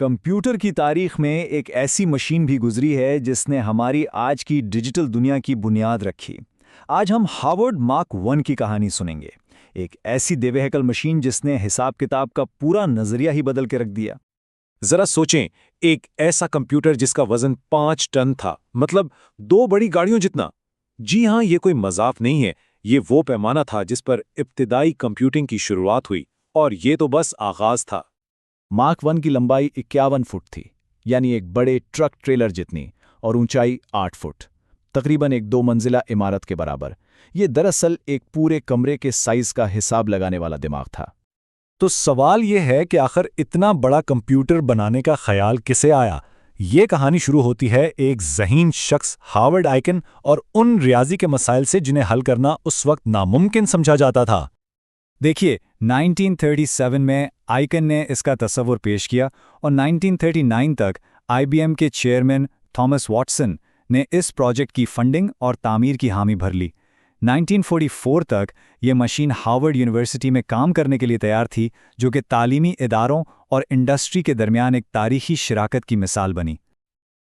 Computer की तारीख में एक ऐसी मशीन भी गुजरी है जिसने हमारी आज की डिजिटल दुनिया की बुनियाद रखी। आज हम हार्वर्ड मार्क 1 की कहानी सुनेंगे। एक ऐसी देवेहकल मशीन जिसने हिसाब किताब का पूरा नजरिया ही बदल के रख दिया। जरा सोचें, एक ऐसा कंप्यूटर जिसका वजन 5 टन था, मतलब 2 बड़ी गाड़ियों जितना। जी हाँ, ये कोई मजाक नहीं है, ये वो पैमाना था जिस पर इब्तिदाई कंप्यूटिंग की शुरुआत हुई, और ये तो बस आगाज था। मार्क 1 की लंबाई 51 फुट थी, यानी एक बड़े ट्रक ट्रेलर जितनी, और ऊंचाई 8 फुट, तकरीबन एक 2 मंजिला इमारत के बराबर। ये दरअसल एक पूरे कमरे के साइज का हिसाब लगाने वाला दिमाग था। तो सवाल ये है कि आखिर इतना बड़ा कंप्यूटर बनाने का ख्याल किसे आया। ये कहानी शुरू होती है एक ज़हीन शख्स हार्वर्ड आइकन और उन रियाजी के मसाइल से जिन्हें हल करना उस वक्त नामुमकिन समझा जाता था। देखिए, 1937 में आइकन ने इसका तस्वुर पेश किया और 1939 तक IBM के चेयरमैन थॉमस वॉटसन ने इस प्रोजेक्ट की फंडिंग और तामीर की हामी भर ली। 1944 तक ये मशीन हार्वर्ड यूनिवर्सिटी में काम करने के लिए तैयार थी, जो कि तालीमी इदारों और इंडस्ट्री के दरमियान एक तारीखी शराकत की मिसाल बनी।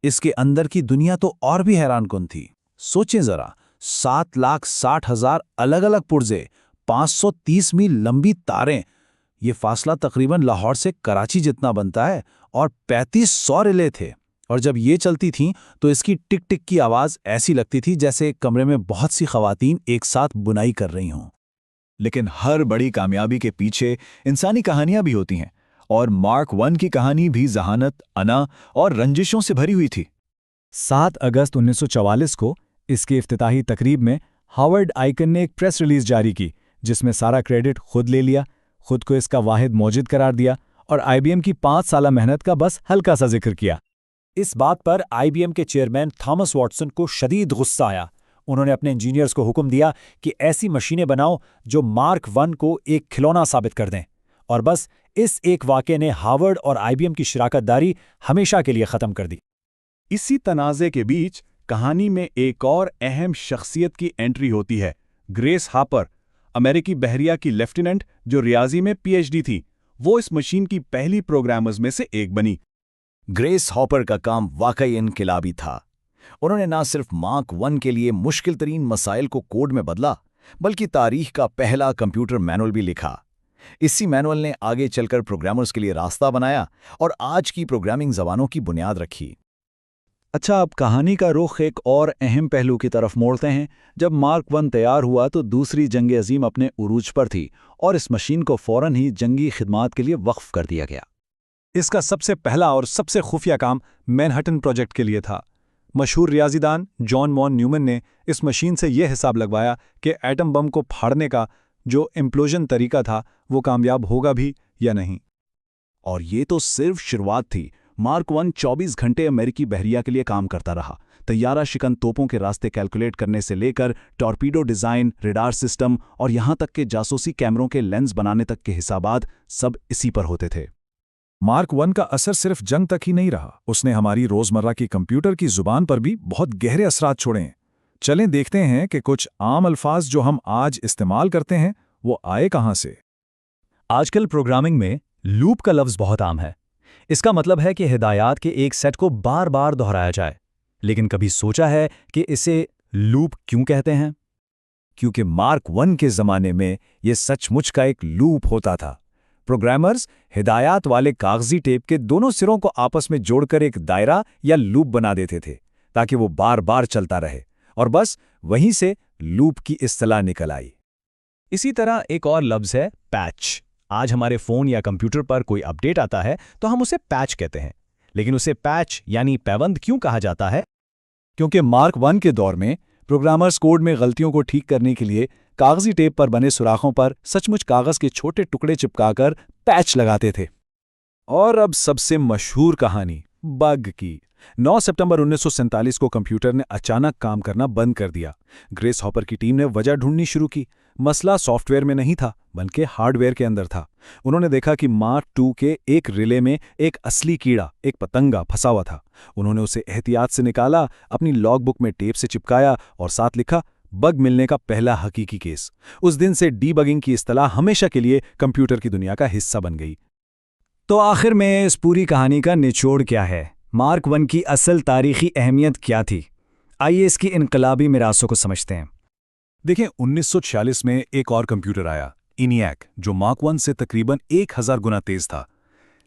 इसके अंदर की दुनिया तो और भी हैरानकुन थी। सोचें जरा, 7,60,000 अलग अलग पुर्जे, 530 मील लंबी तारें। ये फासला तकरीबन लाहौर से कराची जितना बनता है, और 3500 रिले थे। और जब ये चलती थीं तो इसकी टिक टिक की आवाज़ ऐसी लगती थी जैसे एक कमरे में बहुत सी खवातीन एक साथ बुनाई कर रही हों। लेकिन हर बड़ी कामयाबी के पीछे इंसानी कहानियां भी होती हैं, और मार्क 1 की कहानी भी जहानत, अना और रंजिशों से भरी हुई थी। 7 अगस्त 1944 को इसके इफ्तिताही तकरीब में हार्वर्ड आइकन ने एक प्रेस रिलीज जारी की, जिसमें सारा क्रेडिट खुद ले लिया, खुद को इसका वाहिद मौजिद करार दिया और IBM की 5 साला मेहनत का बस हल्का सा जिक्र किया। इस बात पर IBM के चेयरमैन थॉमस वॉटसन को शदीद गुस्सा आया। उन्होंने अपने इंजीनियर्स को हुक्म दिया कि ऐसी मशीनें बनाओ जो मार्क 1 को एक खिलौना साबित कर दें। और बस इस एक वाक़े ने हार्वर्ड और IBM की शराकतदारी हमेशा के लिए ख़त्म कर दी। इसी तनाज़े के बीच कहानी में एक और अहम शख्सियत की एंट्री होती है, ग्रेस हापर, अमेरिकी बहरिया की लेफ्टिनेंट जो रियाजी में PhD थी। वो इस मशीन की पहली प्रोग्रामर्स में से एक बनी। ग्रेस हॉपर का काम वाकई इनकिलाबी था। उन्होंने ना सिर्फ मार्क 1 के लिए मुश्किल तरीन मसाइल को कोड में बदला, बल्कि तारीख का पहला कंप्यूटर मैनुअल भी लिखा। इसी मैनुअल ने आगे चलकर प्रोग्रामर्स के लिए रास्ता बनाया और आज की प्रोग्रामिंग ज़बानों की बुनियाद रखी। अच्छा, अब कहानी का रुख एक और अहम पहलू की तरफ मोड़ते हैं। जब मार्क 1 तैयार हुआ तो दूसरी जंग अजीम अपने उरूज पर थी, और इस मशीन को फौरन ही जंगी खिदमात के लिए वक्फ कर दिया गया। इसका सबसे पहला और सबसे खुफिया काम मैनहट्टन प्रोजेक्ट के लिए था। मशहूर रियाजीदान जॉन वॉन न्यूमैन ने इस मशीन से यह हिसाब लगवाया कि एटम बम को फाड़ने का जो इम्प्लोजन तरीका था वो कामयाब होगा भी या नहीं। और ये तो सिर्फ शुरुआत थी। मार्क 1 24 घंटे अमेरिकी बहरिया के लिए काम करता रहा। तैयारा शिकन तोपों के रास्ते कैलकुलेट करने से लेकर टॉर्पीडो डिज़ाइन, रेडार सिस्टम और यहाँ तक के जासूसी कैमरों के लेंस बनाने तक के हिसाबात सब इसी पर होते थे। मार्क 1 का असर सिर्फ जंग तक ही नहीं रहा, उसने हमारी रोजमर्रा की कंप्यूटर की जुबान पर भी बहुत गहरे असरात छोड़े हैं। चलें देखते हैं कि कुछ आम अल्फाज जो हम आज इस्तेमाल करते हैं वो आए कहां से। आजकल प्रोग्रामिंग में लूप का लफ्ज़ बहुत आम है। इसका मतलब है कि हिदायत के एक सेट को बार बार दोहराया जाए। लेकिन कभी सोचा है कि इसे लूप क्यों कहते हैं? क्योंकि मार्क 1 के ज़माने में यह सचमुच का एक लूप होता था। प्रोग्रामर्स हिदायत वाले कागजी टेप के दोनों सिरों को आपस में जोड़कर एक दायरा या लूप बना देते थे, ताकि वो बार बार चलता रहे, और बस वहीं से लूप की इस्तिलाह निकल आई। इसी तरह एक और लफ्ज़ है पैच। आज हमारे फ़ोन या कंप्यूटर पर कोई अपडेट आता है तो हम उसे पैच कहते हैं। लेकिन उसे पैच यानी पैबंद क्यों कहा जाता है? क्योंकि मार्क 1 के दौर में प्रोग्रामर्स कोड में गलतियों को ठीक करने के लिए कागजी टेप पर बने सुराखों पर सचमुच कागज के छोटे टुकड़े चिपकाकर पैच लगाते थे। और अब सबसे मशहूर कहानी बग की। 9 सितंबर 1947 को कंप्यूटर ने अचानक काम करना बंद कर दिया। ग्रेस हॉपर की टीम ने वजह ढूंढनी शुरू की। मसला सॉफ्टवेयर में नहीं था, बल्कि हार्डवेयर के अंदर था। उन्होंने देखा कि मार्क 2 के एक रिले में एक असली कीड़ा, एक पतंगा फंसा हुआ था। उन्होंने उसे एहतियात से निकाला, अपनी लॉगबुक में टेप से चिपकाया और साथ लिखा, बग मिलने का पहला हकीकी केस। उस दिन से डीबगिंग की इस्तिलाह हमेशा के लिए कंप्यूटर की दुनिया का हिस्सा बन गई। तो आखिर में इस पूरी कहानी का निचोड़ क्या है? मार्क वन की असल तारीखी अहमियत क्या थी? आइए इसकी इनकलाबी मिरासों को समझते हैं। देखिए, 1946 में एक और कंप्यूटर आया, इनियक, जो मार्क वन से तकरीबन 1000 गुना तेज था।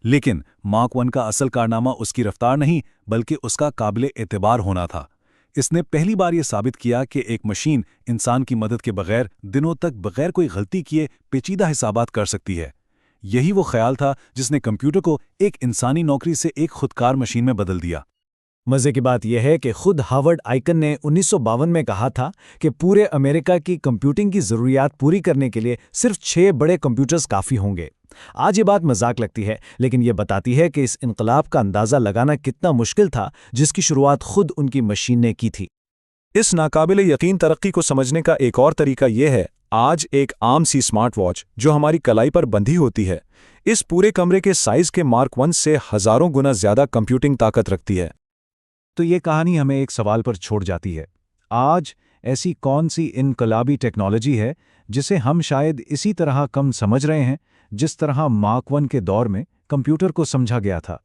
लेकिन मार्क वन का असल कारनामा उसकी रफ्तार नहीं, बल्कि उसका काबिले एतबार होना था। इसने पहली बार यह साबित किया कि एक मशीन इंसान की मदद के बगैर दिनों तक बगैर कोई गलती किए पेचीदा हिसाबात कर सकती है। यही वो ख्याल था जिसने कंप्यूटर को एक इंसानी नौकरी से एक खुदकार मशीन में बदल दिया। मजे की बात यह है कि खुद हार्वर्ड आइकन ने 1952 में कहा था कि पूरे अमेरिका की कंप्यूटिंग की ज़रूरियात पूरी करने के लिए सिर्फ 6 बड़े कंप्यूटर्स काफ़ी होंगे। आज ये बात मजाक लगती है, लेकिन ये बताती है कि इस इनकलाब का अंदाज़ा लगाना कितना मुश्किल था, जिसकी शुरुआत खुद उनकी मशीन ने की थी। इस नाकाबिले यकीन तरक्की को समझने का एक और तरीका यह है, आज एक आम सी स्मार्ट वॉच जो हमारी कलाई पर बंधी होती है, इस पूरे कमरे के साइज के मार्क वन से हज़ारों गुना ज़्यादा कंप्यूटिंग ताकत रखती है। तो ये कहानी हमें एक सवाल पर छोड़ जाती है। आज ऐसी कौन सी इनकलाबी टेक्नोलॉजी है जिसे हम शायद इसी तरह कम समझ रहे हैं जिस तरह मार्क वन के दौर में कंप्यूटर को समझा गया था?